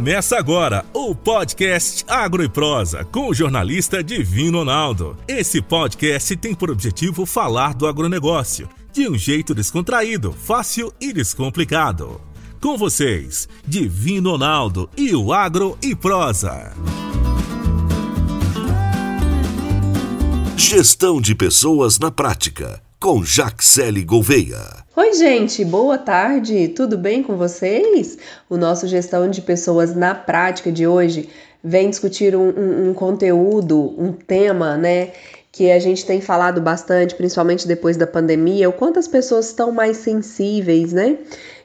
Começa agora o podcast Agro e Prosa com o jornalista Divino Ronaldo. Esse podcast tem por objetivo falar do agronegócio de um jeito descontraído, fácil e descomplicado. Com vocês, Divino Ronaldo e o Agro e Prosa. Gestão de pessoas na prática, com Jaxele Gouveia. Oi, gente, boa tarde, tudo bem com vocês? O nosso Gestão de Pessoas na Prática de hoje vem discutir um conteúdo, um tema, né, que a gente tem falado bastante, principalmente depois da pandemia, o quanto as pessoas estão mais sensíveis, né?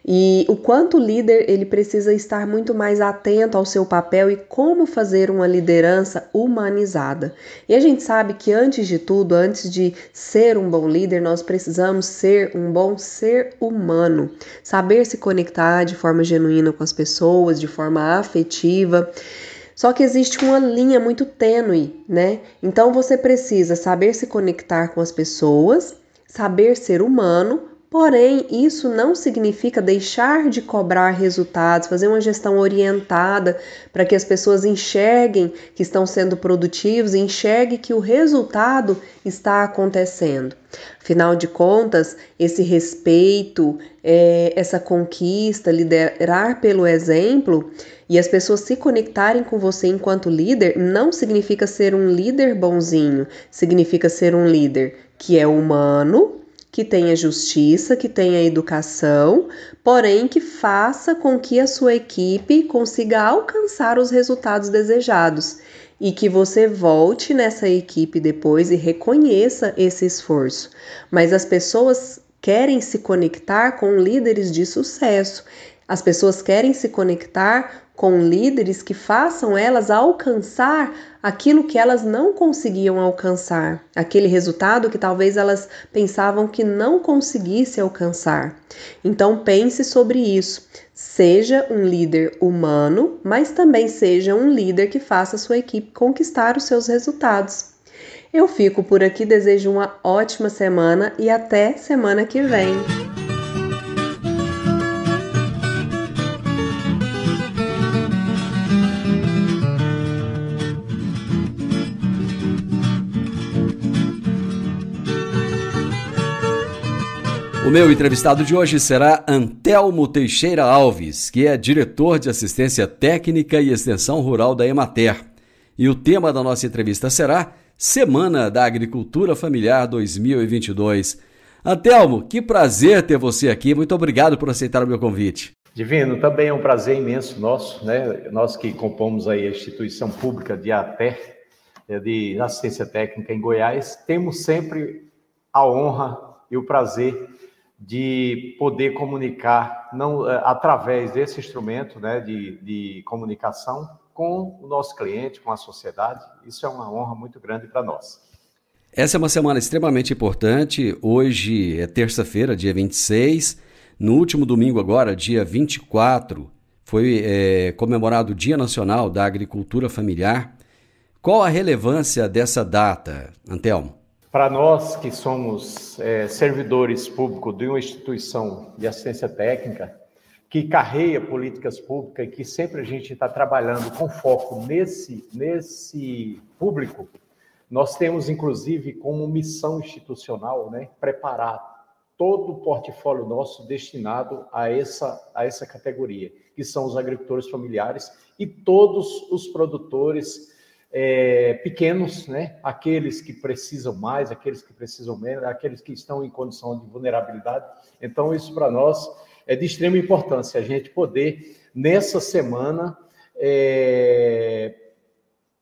E o quanto o líder ele precisa estar muito mais atento ao seu papel e como fazer uma liderança humanizada. E a gente sabe que antes de tudo, antes de ser um bom líder, nós precisamos ser um bom ser humano, saber se conectar de forma genuína com as pessoas, de forma afetiva. Só que existe uma linha muito tênue, né? Então você precisa saber se conectar com as pessoas, saber ser humano. Porém, isso não significa deixar de cobrar resultados, fazer uma gestão orientada para que as pessoas enxerguem que estão sendo produtivos e enxerguem que o resultado está acontecendo. Afinal de contas, esse respeito, essa conquista, liderar pelo exemplo e as pessoas se conectarem com você enquanto líder não significa ser um líder bonzinho, significa ser um líder que é humano, que tenha justiça, que tenha educação, porém que faça com que a sua equipe consiga alcançar os resultados desejados e que você volte nessa equipe depois e reconheça esse esforço. Mas as pessoas querem se conectar com líderes de sucesso, as pessoas querem se conectar com líderes que façam elas alcançar aquilo que elas não conseguiam alcançar, aquele resultado que talvez elas pensavam que não conseguisse alcançar. Então pense sobre isso. Seja um líder humano, mas também seja um líder que faça a sua equipe conquistar os seus resultados. Eu fico por aqui, desejo uma ótima semana e até semana que vem. O meu entrevistado de hoje será Antelmo Teixeira Alves, que é diretor de Assistência Técnica e Extensão Rural da Emater. E o tema da nossa entrevista será Semana da Agricultura Familiar 2022. Antelmo, que prazer ter você aqui. Muito obrigado por aceitar o meu convite. Divino, também é um prazer imenso nosso, né? Nós que compomos aí a instituição pública de ATER, de Assistência Técnica em Goiás, temos sempre a honra e o prazer de poder comunicar através desse instrumento, né, de comunicação com o nosso cliente, com a sociedade. Isso é uma honra muito grande para nós. Essa é uma semana extremamente importante. Hoje é terça-feira, dia 26. No último domingo agora, dia 24, foi comemorado o Dia Nacional da Agricultura Familiar. Qual a relevância dessa data, Antelmo? Para nós que somos servidores públicos de uma instituição de assistência técnica, que carreia políticas públicas e que sempre a gente está trabalhando com foco nesse público, nós temos, inclusive, como missão institucional, né, preparar todo o portfólio nosso destinado a essa categoria, que são os agricultores familiares e todos os produtores pequenos, né? Aqueles que precisam mais, aqueles que precisam menos, aqueles que estão em condição de vulnerabilidade. Então, isso para nós é de extrema importância, a gente poder, nessa semana,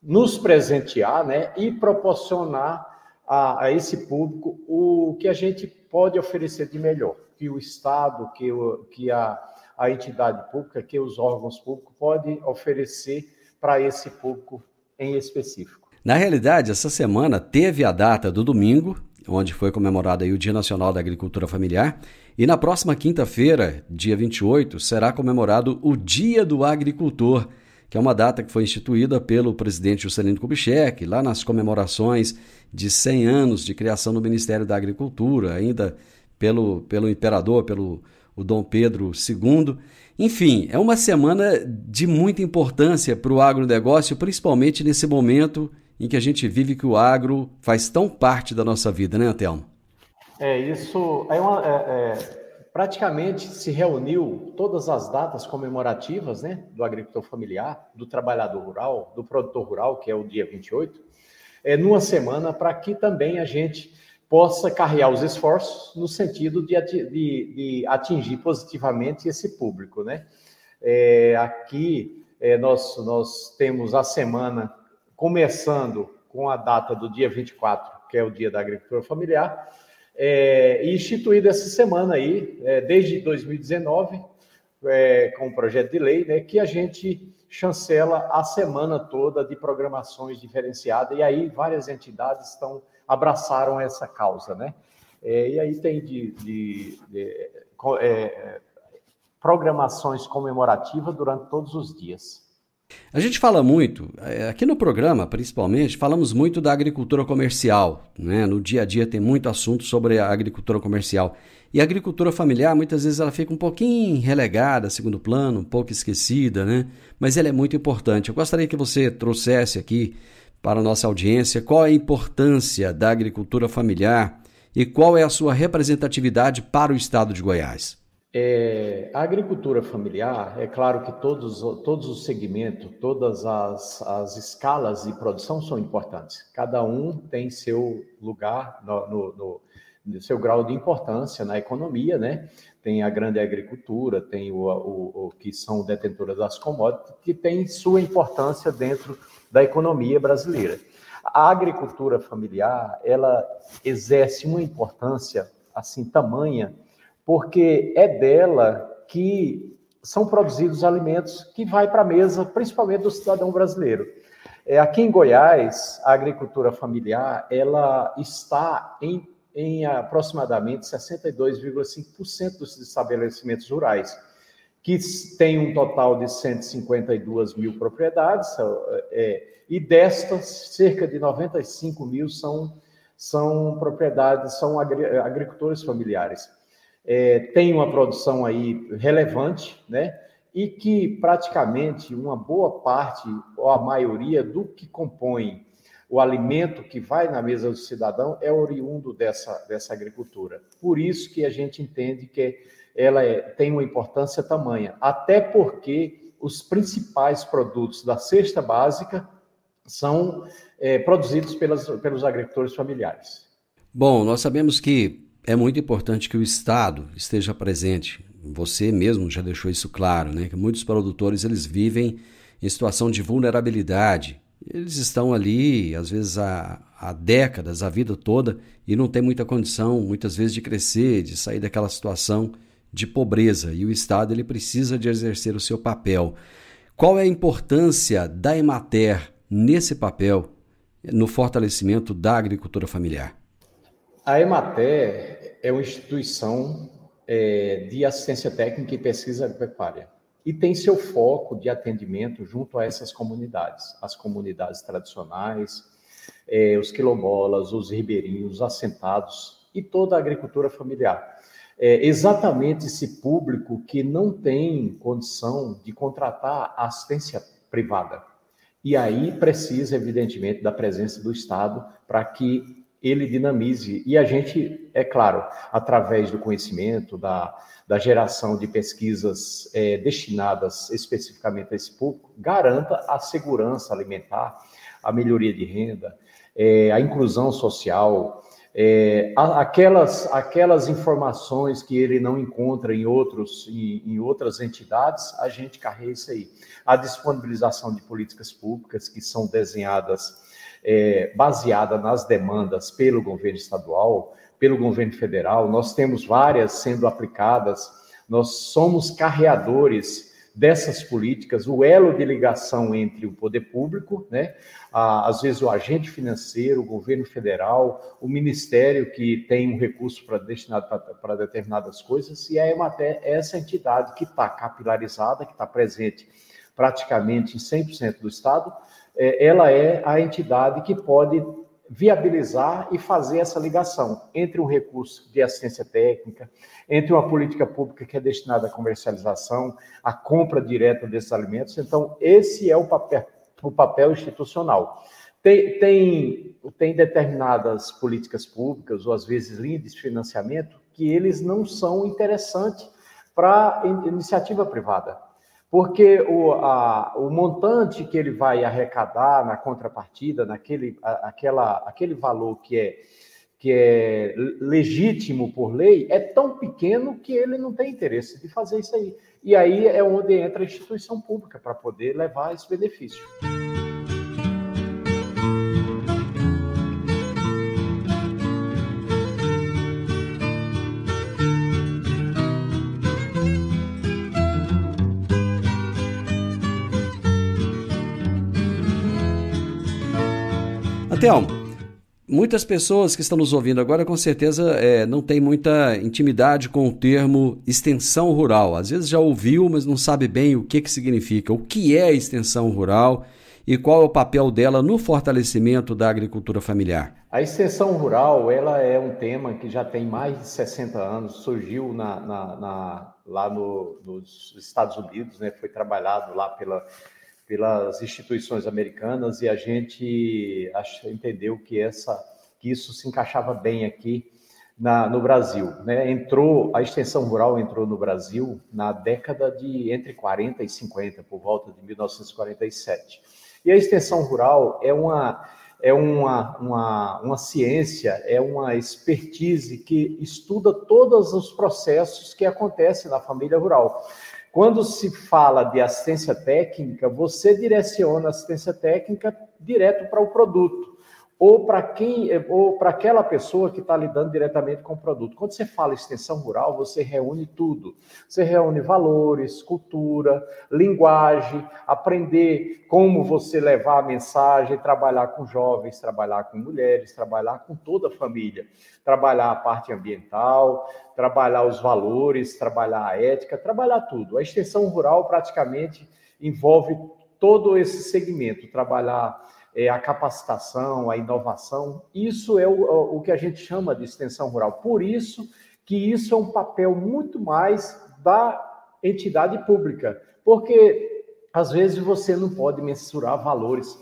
nos presentear, né? E proporcionar a esse público o que a gente pode oferecer de melhor, que o Estado, que a entidade pública, que os órgãos públicos podem oferecer para esse público em específico. Na realidade, essa semana teve a data do domingo, onde foi comemorado aí o Dia Nacional da Agricultura Familiar, e na próxima quinta-feira, dia 28, será comemorado o Dia do Agricultor, que é uma data que foi instituída pelo presidente Juscelino Kubitschek, lá nas comemorações de 100 anos de criação do Ministério da Agricultura, ainda pelo imperador, pelo o Dom Pedro II. Enfim, é uma semana de muita importância para o agronegócio, principalmente nesse momento em que a gente vive, que o agro faz tão parte da nossa vida, né, Antelmo? Isso praticamente se reuniu todas as datas comemorativas, né, do agricultor familiar, do trabalhador rural, do produtor rural, que é o dia 28, numa semana para que também a gente possa carregar os esforços no sentido de atingir positivamente esse público, né? Aqui nós temos a semana começando com a data do dia 24, que é o dia da agricultura familiar, e instituído essa semana aí, desde 2019, com o projeto de lei, né, que a gente chancela a semana toda de programações diferenciadas, e aí várias entidades abraçaram essa causa, né? E aí tem programações comemorativas durante todos os dias. A gente fala muito, aqui no programa principalmente, falamos muito da agricultura comercial, né? No dia a dia tem muito assunto sobre a agricultura comercial. E a agricultura familiar, muitas vezes ela fica um pouquinho relegada, segundo plano, um pouco esquecida, né? Mas ela é muito importante. Eu gostaria que você trouxesse aqui para a nossa audiência qual é a importância da agricultura familiar e qual é a sua representatividade para o estado de Goiás. A agricultura familiar, é claro que todos os segmentos, todas as escalas de produção são importantes. Cada um tem seu lugar, no seu grau de importância na economia, né? Tem a grande agricultura, tem o que são detentoras das commodities, que tem sua importância dentro da economia brasileira. A agricultura familiar, ela exerce uma importância assim tamanha, porque é dela que são produzidos alimentos que vai para a mesa, principalmente do cidadão brasileiro. Aqui em Goiás, a agricultura familiar, ela está em aproximadamente 62,5% dos estabelecimentos rurais, que tem um total de 152 mil propriedades, e destas, cerca de 95 mil são propriedades, são agricultores familiares. Tem uma produção aí relevante, né? E que praticamente uma boa parte, ou a maioria do que compõe o alimento que vai na mesa do cidadão é oriundo dessa agricultura. Por isso que a gente entende que ela tem uma importância tamanha, até porque os principais produtos da cesta básica são produzidos pelos agricultores familiares. Bom, nós sabemos que é muito importante que o Estado esteja presente. Você mesmo já deixou isso claro, né? Que muitos produtores eles vivem em situação de vulnerabilidade. Eles estão ali, às vezes, há décadas, a vida toda, e não tem muita condição, muitas vezes, de crescer, de sair daquela situação de pobreza. E o Estado ele precisa de exercer o seu papel. Qual é a importância da Emater nesse papel, no fortalecimento da agricultura familiar? A Emater é uma instituição de assistência técnica e pesquisa agropecuária e tem seu foco de atendimento junto a essas comunidades, as comunidades tradicionais, os quilombolas, os ribeirinhos, os assentados e toda a agricultura familiar. Exatamente esse público que não tem condição de contratar assistência privada. E aí precisa, evidentemente, da presença do Estado para que ele dinamize. E a gente, é claro, através do conhecimento, da geração de pesquisas destinadas especificamente a esse público, garanta a segurança alimentar, a melhoria de renda, a inclusão social, aquelas informações que ele não encontra em outras entidades, a gente carrega isso aí. A disponibilização de políticas públicas que são desenhadas baseada nas demandas pelo governo estadual, pelo governo federal. Nós temos várias sendo aplicadas, nós somos carreadores dessas políticas, o elo de ligação entre o poder público, né? Às vezes o agente financeiro, o governo federal, o ministério que tem um recurso destinado para determinadas coisas, e a Emater é essa entidade que está capilarizada, que está presente praticamente em 100% do estado. Ela é a entidade que pode viabilizar e fazer essa ligação entre um recurso de assistência técnica, entre uma política pública que é destinada à comercialização, à compra direta desses alimentos. Então, esse é o papel institucional. Tem determinadas políticas públicas, ou às vezes linhas de financiamento, que eles não são interessantes para a iniciativa privada. Porque o montante que ele vai arrecadar na contrapartida, aquele valor que é legítimo por lei, é tão pequeno que ele não tem interesse de fazer isso aí. E aí é onde entra a instituição pública para poder levar esse benefício. Antelmo, muitas pessoas que estão nos ouvindo agora, com certeza, não têm muita intimidade com o termo extensão rural. Às vezes já ouviu, mas não sabe bem o que significa. O que é extensão rural e qual é o papel dela no fortalecimento da agricultura familiar? A extensão rural, ela é um tema que já tem mais de 60 anos, surgiu lá nos Estados Unidos, né? Foi trabalhado lá pelas instituições americanas, e a gente entendeu que isso se encaixava bem aqui no Brasil, né? A extensão rural entrou no Brasil na década de entre 40 e 50, por volta de 1947. E a extensão rural é uma ciência, é uma expertise que estuda todos os processos que acontecem na família rural. Quando se fala de assistência técnica, você direciona a assistência técnica direto para o produto, ou para aquela pessoa que está lidando diretamente com o produto. Quando você fala extensão rural, você reúne tudo. Você reúne valores, cultura, linguagem, aprender como você levar a mensagem, trabalhar com jovens, trabalhar com mulheres, trabalhar com toda a família, trabalhar a parte ambiental, trabalhar os valores, trabalhar a ética, trabalhar tudo. A extensão rural praticamente envolve todo esse segmento, trabalhar a capacitação, a inovação. Isso é o que a gente chama de extensão rural. Por isso que isso é um papel muito mais da entidade pública, porque às vezes você não pode mensurar valores.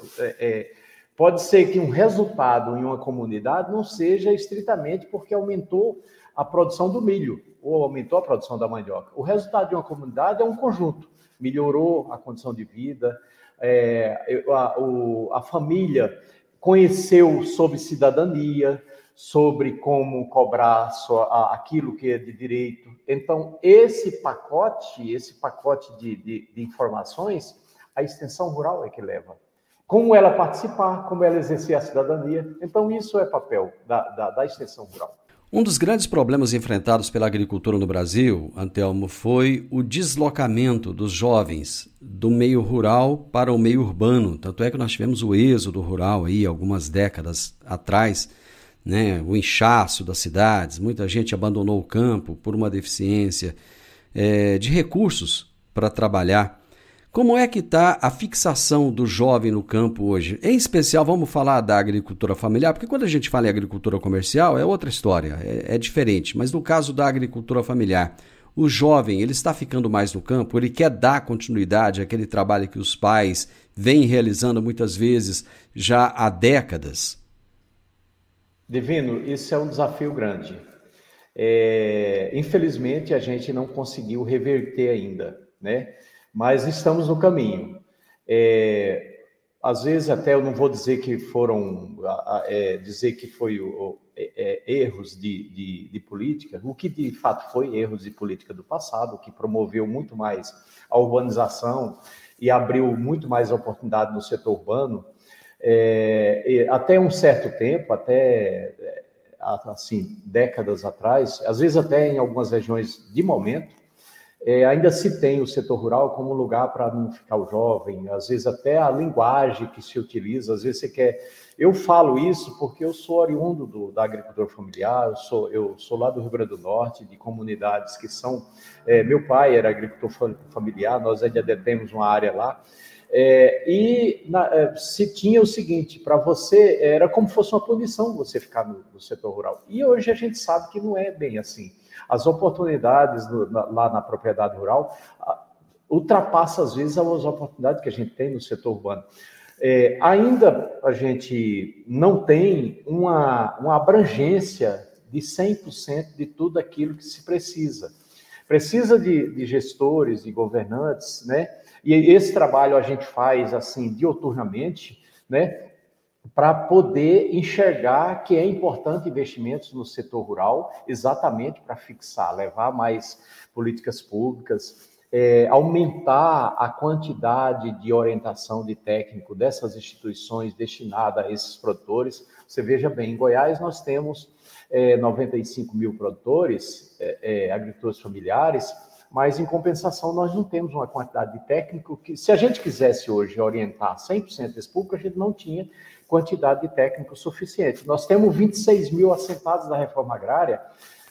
Pode ser que um resultado em uma comunidade não seja estritamente porque aumentou a produção do milho ou aumentou a produção da mandioca. O resultado de uma comunidade é um conjunto. Melhorou a condição de vida, a família conheceu sobre cidadania, sobre como cobrar aquilo que é de direito. Então, esse pacote de informações, a extensão rural é que leva. Como ela participar, como ela exercer a cidadania. Então, isso é papel da extensão rural. Um dos grandes problemas enfrentados pela agricultura no Brasil, Antelmo, foi o deslocamento dos jovens do meio rural para o meio urbano. Tanto é que nós tivemos o êxodo rural aí algumas décadas atrás, né? O inchaço das cidades, muita gente abandonou o campo por uma deficiência de recursos para trabalhar. Como é que está a fixação do jovem no campo hoje? Em especial, vamos falar da agricultura familiar, porque quando a gente fala em agricultura comercial é outra história, é diferente. Mas no caso da agricultura familiar, o jovem ele está ficando mais no campo, ele quer dar continuidade àquele trabalho que os pais vêm realizando muitas vezes já há décadas? Divino, isso é um desafio grande. Infelizmente, a gente não conseguiu reverter ainda, né? Mas estamos no caminho. Às vezes até eu não vou dizer que foram erros de política, o que de fato foi erros de política do passado, que promoveu muito mais a urbanização e abriu muito mais oportunidade no setor urbano. Até um certo tempo, até assim, décadas atrás, às vezes até em algumas regiões de momento, ainda se tem o setor rural como lugar para não ficar o jovem, às vezes até a linguagem que se utiliza, às vezes você quer... Eu falo isso porque eu sou oriundo da agricultura familiar, eu sou lá do Rio Grande do Norte, de comunidades que são... meu pai era agricultor familiar, nós ainda temos uma área lá, Se tinha o seguinte, para você, era como se fosse uma punição você ficar no setor rural. E hoje a gente sabe que não é bem assim. As oportunidades lá na propriedade rural ultrapassam, às vezes, as oportunidades que a gente tem no setor urbano. Ainda a gente não tem uma abrangência de 100% de tudo aquilo que se precisa. Precisa de gestores, de governantes, né? E esse trabalho a gente faz assim diuturnamente, né? Para poder enxergar que é importante investimentos no setor rural, exatamente para fixar, levar mais políticas públicas, aumentar a quantidade de orientação de técnico dessas instituições destinada a esses produtores. Você veja bem, em Goiás nós temos 95 mil produtores, agricultores familiares, mas, em compensação, nós não temos uma quantidade de técnico que, se a gente quisesse hoje orientar 100% desse público, a gente não tinha quantidade de técnico suficiente. Nós temos 26 mil assentados da reforma agrária,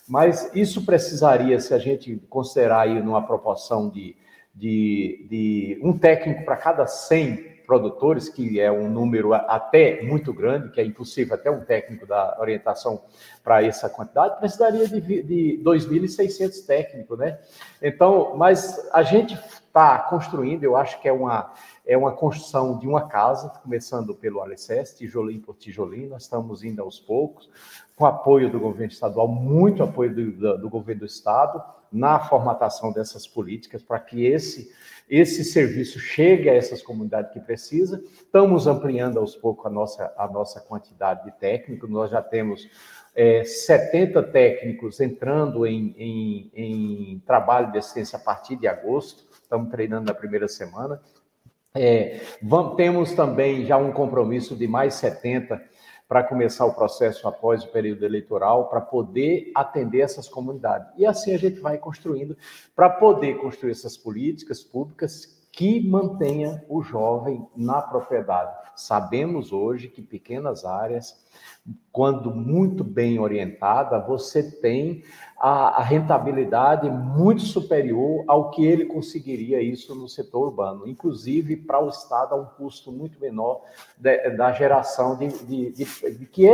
mas isso precisaria, se a gente considerar aí numa proporção de um técnico para cada 100 produtores, que é um número até muito grande, que é impossível até um técnico dar orientação para essa quantidade, precisaria de 2.600 técnicos, né? Então, mas a gente está construindo, eu acho que é uma construção de uma casa, começando pelo alicerce, tijolinho por tijolinho, nós estamos indo aos poucos, com apoio do governo estadual, muito apoio do governo do estado, na formatação dessas políticas, para que esse serviço chegue a essas comunidades que precisam. Estamos ampliando aos poucos a nossa quantidade de técnicos, nós já temos 70 técnicos entrando em trabalho de assistência a partir de agosto, estamos treinando na primeira semana. Temos também já um compromisso de mais 70 para começar o processo após o período eleitoral, para poder atender essas comunidades. E assim a gente vai construindo, para poder construir essas políticas públicas que mantenha o jovem na propriedade. Sabemos hoje que pequenas áreas, quando muito bem orientada, você tem a rentabilidade muito superior ao que ele conseguiria isso no setor urbano. Inclusive, para o Estado, a um custo muito menor da geração de que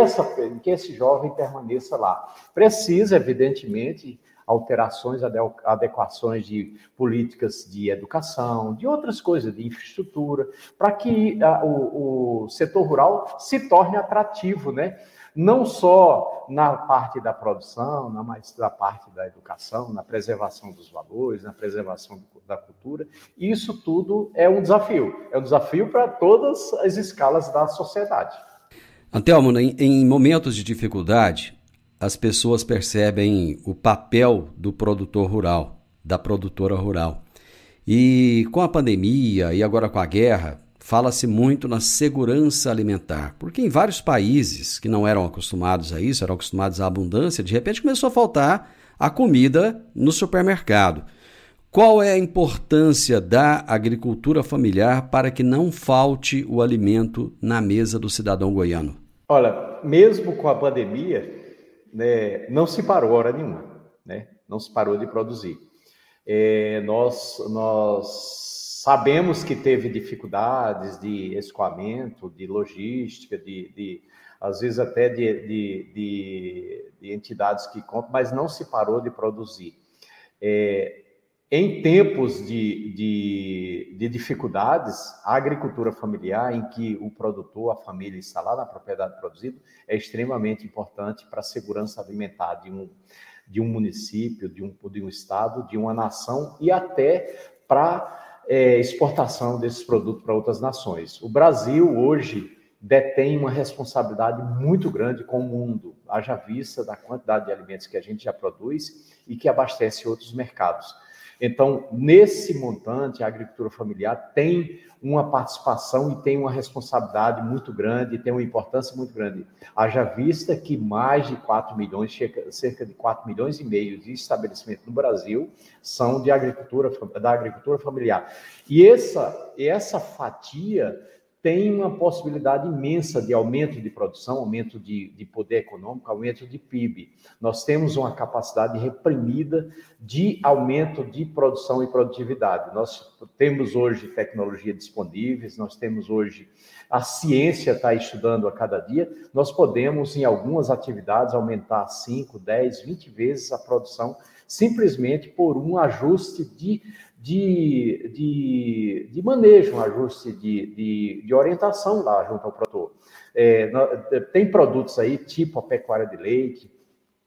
esse jovem permaneça lá. Precisa, evidentemente, alterações, adequações de políticas de educação, de outras coisas, de infraestrutura, para que o setor rural se torne atrativo, né? Não só na parte da produção, mas na parte da educação, na preservação dos valores, na preservação da cultura. Isso tudo é um desafio para todas as escalas da sociedade. Antelmo, em momentos de dificuldade, as pessoas percebem o papel do produtor rural, da produtora rural. E com a pandemia e agora com a guerra, fala-se muito na segurança alimentar, porque em vários países que não eram acostumados a isso, eram acostumados à abundância, de repente começou a faltar a comida no supermercado. Qual é a importância da agricultura familiar para que não falte o alimento na mesa do cidadão goiano? Olha, mesmo com a pandemia, né, não se parou hora nenhuma, né? Não se parou de produzir. Nós sabemos que teve dificuldades de escoamento, de logística, às vezes até de entidades que compram, mas não se parou de produzir. Em tempos de dificuldades, a agricultura familiar, em que o produtor, a família está lá na propriedade produzida, é extremamente importante para a segurança alimentar de um município, de um estado, de uma nação e até para exportação desses produtos para outras nações. O Brasil hoje detém uma responsabilidade muito grande com o mundo, haja vista da quantidade de alimentos que a gente já produz e que abastece outros mercados. Então, nesse montante, a agricultura familiar tem uma participação e tem uma responsabilidade muito grande, tem uma importância muito grande. Haja vista que mais de 4 milhões, cerca de 4 milhões e meio de estabelecimentos no Brasil são da agricultura familiar. E essa fatia tem uma possibilidade imensa de aumento de produção, aumento de poder econômico, aumento de PIB. Nós temos uma capacidade reprimida de aumento de produção e produtividade. Nós temos hoje tecnologia disponíveis, nós temos hoje a ciência está estudando a cada dia, nós podemos, em algumas atividades, aumentar 5, 10, 20 vezes a produção, simplesmente por um ajuste de manejo, um ajuste de orientação lá junto ao produtor. Tem produtos aí, tipo a pecuária de leite,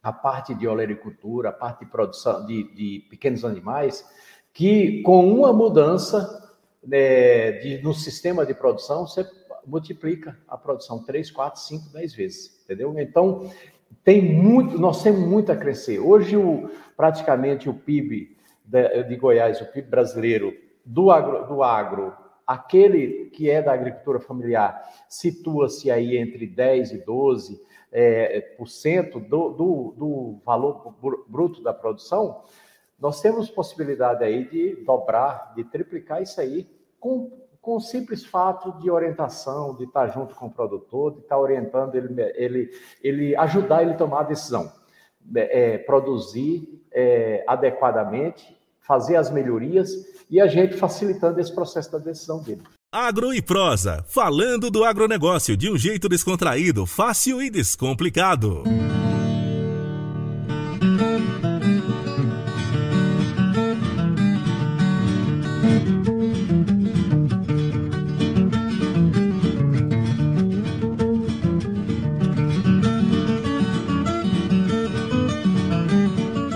a parte de olericultura, a parte de produção de pequenos animais, que com uma mudança no sistema de produção, você multiplica a produção 3, 4, 5, 10 vezes, entendeu? Então, nós temos muito a crescer. Hoje, praticamente o PIB de Goiás, o PIB brasileiro do agro, aquele que é da agricultura familiar, situa-se aí entre 10% e 12% do valor bruto da produção. Nós temos possibilidade aí de dobrar, de triplicar isso aí com o simples fato de orientação, de estar junto com o produtor, de estar orientando ele ajudar ele a tomar a decisão, produzir adequadamente, fazer as melhorias e a gente facilitando esse processo da decisão dele. Agro e Prosa, falando do agronegócio de um jeito descontraído, fácil e descomplicado.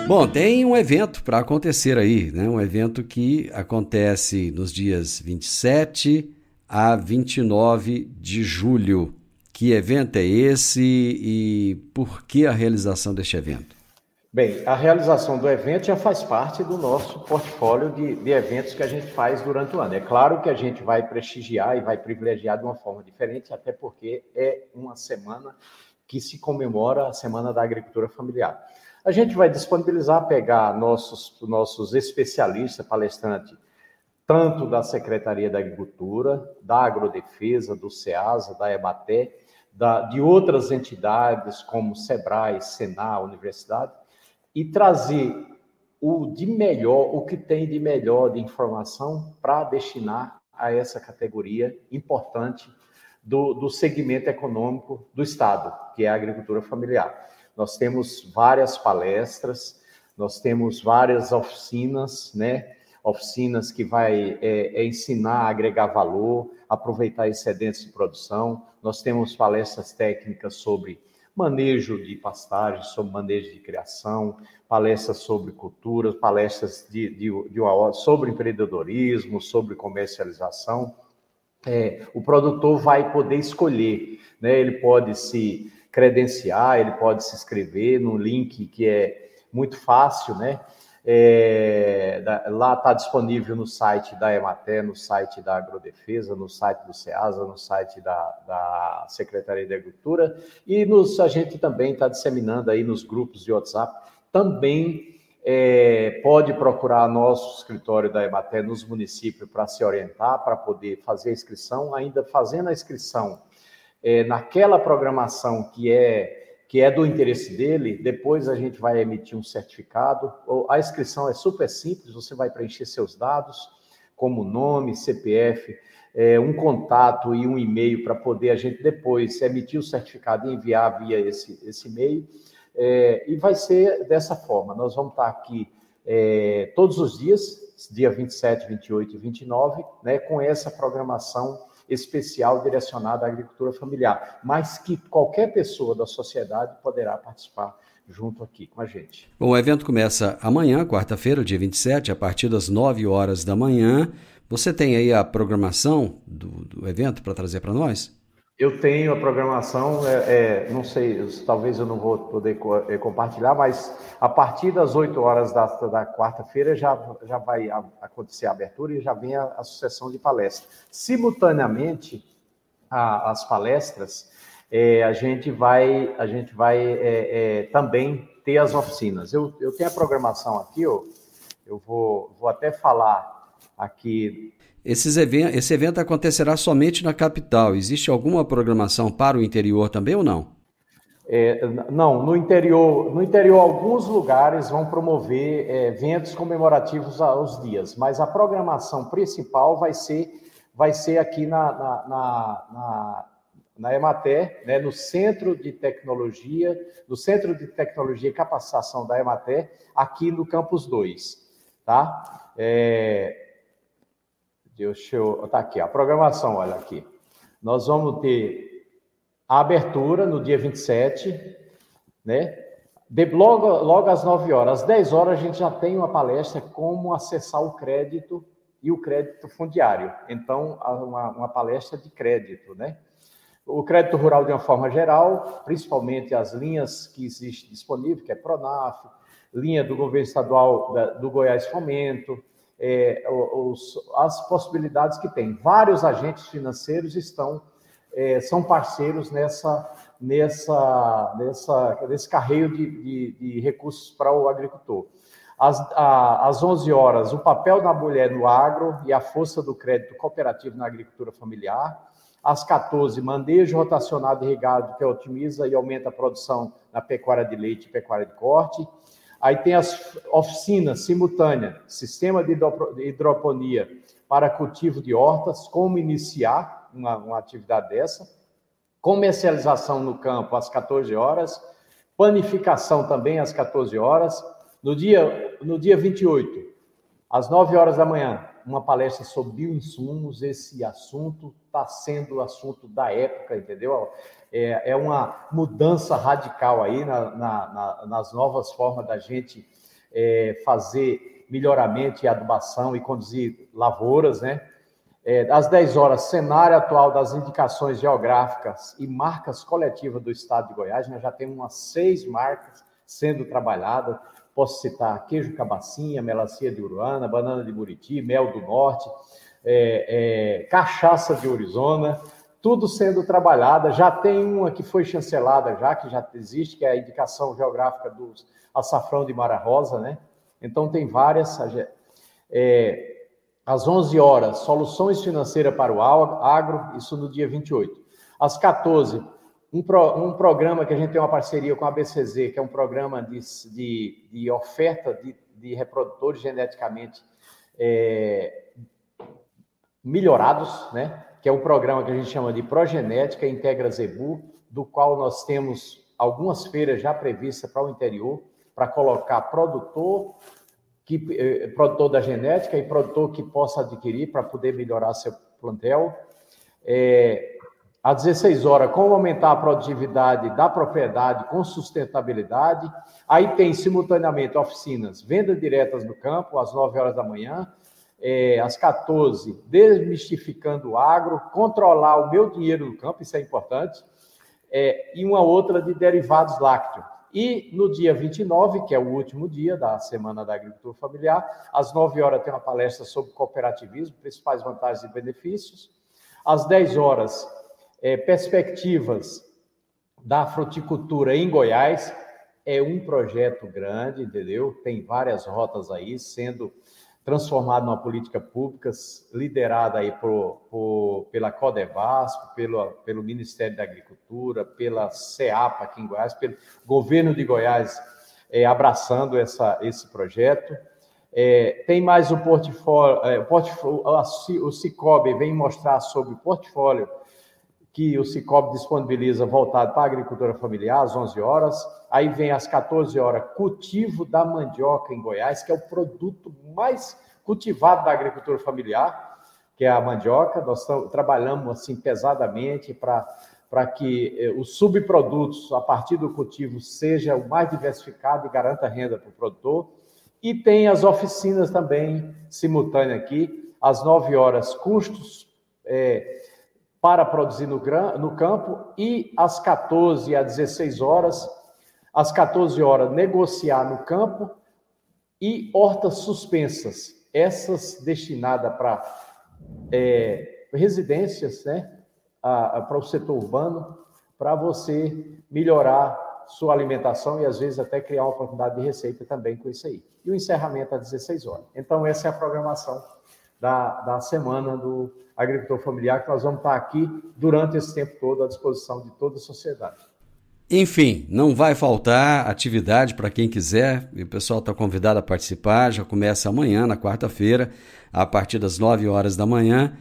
Bom, tem um evento para acontecer aí, né? Um evento que acontece nos dias 27 a 29 de julho. Que evento é esse e por que a realização deste evento? Bem, a realização do evento já faz parte do nosso portfólio de eventos que a gente faz durante o ano. É claro que a gente vai prestigiar e vai privilegiar de uma forma diferente, até porque é uma semana que se comemora a Semana da Agricultura Familiar. A gente vai disponibilizar, pegar nossos especialistas, palestrantes, tanto da Secretaria da Agricultura, da Agrodefesa, do SEASA, da EMATER, de outras entidades como SEBRAE, SENA, Universidade, e trazer o que tem de melhor de informação para destinar a essa categoria importante do segmento econômico do Estado, que é a agricultura familiar. Nós temos várias palestras, nós temos várias oficinas, né? Oficinas que vai ensinar a agregar valor, aproveitar excedentes de produção. Nós temos palestras técnicas sobre manejo de pastagem, sobre manejo de criação, palestras sobre cultura, palestras sobre empreendedorismo, sobre comercialização. O produtor vai poder escolher, né? Ele pode se credenciar, ele pode se inscrever num link que é muito fácil, né? Lá está disponível no site da EMATER, no site da Agrodefesa, no site do SEASA, no site da Secretaria de Agricultura e a gente também está disseminando aí nos grupos de WhatsApp. Também pode procurar nosso escritório da EMATER nos municípios para se orientar, para poder fazer a inscrição, ainda fazendo a inscrição naquela programação que é do interesse dele, depois a gente vai emitir um certificado. A inscrição é super simples, você vai preencher seus dados, como nome, CPF, um contato e um e-mail para poder a gente depois emitir o certificado e enviar via esse e-mail. E vai ser dessa forma. Nós vamos estar aqui todos os dias, dia 27, 28 e 29, né, com essa programação especial direcionada à agricultura familiar, mas que qualquer pessoa da sociedade poderá participar junto aqui com a gente. Bom, o evento começa amanhã, quarta-feira, dia 27, a partir das 9 horas da manhã. Você tem aí a programação do evento para trazer para nós? Eu tenho a programação, não sei, talvez eu não vou poder compartilhar, mas a partir das 8 horas da quarta-feira já vai acontecer a abertura e já vem a sucessão de palestras. Simultaneamente às palestras, a gente vai também ter as oficinas. Eu tenho a programação aqui, eu vou até falar aqui. Esse evento acontecerá somente na capital. Existe alguma programação para o interior também ou não? Não, no interior alguns lugares vão promover eventos comemorativos aos dias, mas a programação principal vai ser aqui na Emater, né, no Centro de Tecnologia e Capacitação da Emater, aqui no Campus 2, tá? Tá aqui, a programação, olha aqui. Nós vamos ter a abertura no dia 27, né? Logo às 9 horas. Às 10 horas a gente já tem uma palestra como acessar o crédito e o crédito fundiário. Então, uma palestra de crédito, né? O crédito rural de uma forma geral, principalmente as linhas que existem disponíveis, que é Pronaf, linha do governo estadual do Goiás Fomento, as possibilidades que tem. Vários agentes financeiros são parceiros nesse carreio de recursos para o agricultor. Às 11 horas, o papel da mulher no agro e a força do crédito cooperativo na agricultura familiar. Às 14, manejo rotacionado irrigado, que otimiza e aumenta a produção na pecuária de leite e pecuária de corte. Aí tem as oficinas simultâneas, sistema de hidroponia para cultivo de hortas, como iniciar uma atividade dessa, comercialização no campo às 14 horas, panificação também às 14 horas. No dia 28, às 9 horas da manhã, uma palestra sobre bioinsumos. Esse assunto está sendo o assunto da época, entendeu? É uma mudança radical aí nas novas formas da gente fazer melhoramento e adubação e conduzir lavouras, né? Às 10 horas, cenário atual das indicações geográficas e marcas coletivas do estado de Goiás. Nós já temos umas 6 marcas sendo trabalhadas. Posso citar queijo cabacinha, melancia de Uruana, banana de Buriti, mel do norte, cachaça de Orizona, tudo sendo trabalhada. Já tem uma que foi chancelada, que já existe, que é a indicação geográfica do açafrão de Mara Rosa, né? Então, tem várias. Às 11 horas, soluções financeiras para o agro, isso no dia 28. Às 14, um programa que a gente tem uma parceria com a BCZ, que é um programa de oferta de reprodutores geneticamente melhorados, né? Que é um programa que a gente chama de Progenética Integra Zebu, do qual nós temos algumas feiras já previstas para o interior, para colocar produtor da genética e produtor que possa adquirir para poder melhorar seu plantel. Às 16 horas, como aumentar a produtividade da propriedade com sustentabilidade. Aí tem, simultaneamente, oficinas, vendas diretas no campo, às 9 horas da manhã. Às 14, desmistificando o agro, controlar o meu dinheiro no campo, isso é importante. E uma outra de derivados lácteos. E no dia 29, que é o último dia da Semana da Agricultura Familiar, às 9 horas tem uma palestra sobre cooperativismo, principais vantagens e benefícios. Às 10 horas, perspectivas da fruticultura em Goiás. É um projeto grande, entendeu? Tem várias rotas aí sendo transformado numa política pública, liderada aí pela Codevasf, pelo Ministério da Agricultura, pela CEAPA aqui em Goiás, pelo governo de Goiás abraçando esse projeto. Tem mais o portfólio, o Cicobi vem mostrar sobre o portfólio que o Cicobi disponibiliza voltado para a agricultura familiar, às 11 horas. Aí vem às 14 horas, cultivo da mandioca em Goiás, que é o produto mais cultivado da agricultura familiar, que é a mandioca. Nós trabalhamos assim pesadamente para que os subprodutos, a partir do cultivo, seja o mais diversificado e garanta renda para o produtor. E tem as oficinas também, simultâneas aqui, às 9 horas, custos para produzir no campo, e às 14 às 16 horas, às 14 horas, negociar no campo, e hortas suspensas, essas destinadas para residências, né, para o setor urbano, para você melhorar sua alimentação e, às vezes, até criar uma oportunidade de receita também com isso aí. E o encerramento às 16 horas. Então, essa é a programação da Semana do Agricultor Familiar, que nós vamos estar aqui durante esse tempo todo à disposição de toda a sociedade. Enfim, não vai faltar atividade para quem quiser, e o pessoal está convidado a participar, já começa amanhã, na quarta-feira, a partir das 9 horas da manhã.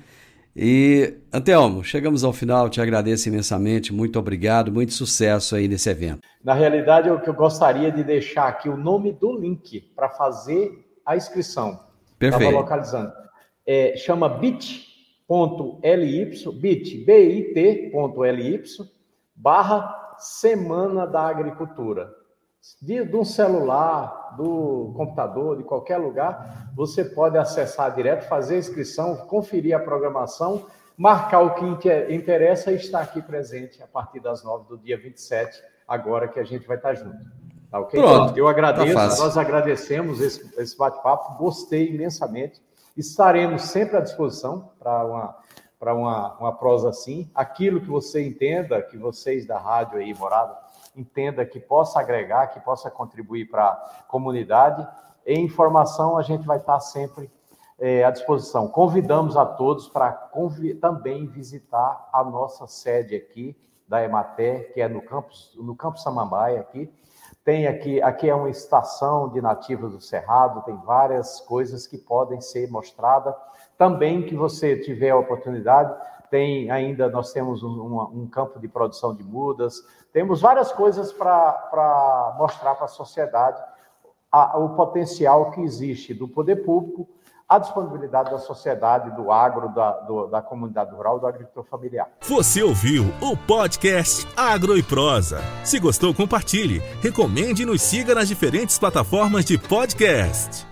E, Antelmo, chegamos ao final, te agradeço imensamente, muito obrigado, muito sucesso aí nesse evento. Na realidade, eu gostaria de deixar aqui o nome do link para fazer a inscrição. Perfeito. Estava localizando. Chama bit.ly/Semana da Agricultura. De um celular, do computador, de qualquer lugar, você pode acessar direto, fazer a inscrição, conferir a programação, marcar o que interessa e estar aqui presente a partir das 9 do dia 27, agora que a gente vai estar junto. Tá, ok? Pronto, eu agradeço, tá fácil. Nós agradecemos esse bate-papo, gostei imensamente. Estaremos sempre à disposição para uma prosa assim. Aquilo que você entenda, que vocês da rádio aí, Morada, entenda que possa agregar, que possa contribuir para a comunidade. Em informação, a gente vai estar sempre à disposição. Convidamos a todos para também visitar a nossa sede aqui da Emater, que é no campus Samambaia aqui. Tem aqui é uma estação de nativos do Cerrado, tem várias coisas que podem ser mostradas. Também que você tiver a oportunidade, nós temos um campo de produção de mudas, temos várias coisas para mostrar para a sociedade o potencial que existe do poder público, a disponibilidade da sociedade, do agro, da comunidade rural, do agricultor familiar. Você ouviu o podcast Agro e Prosa. Se gostou, compartilhe, recomende e nos siga nas diferentes plataformas de podcast.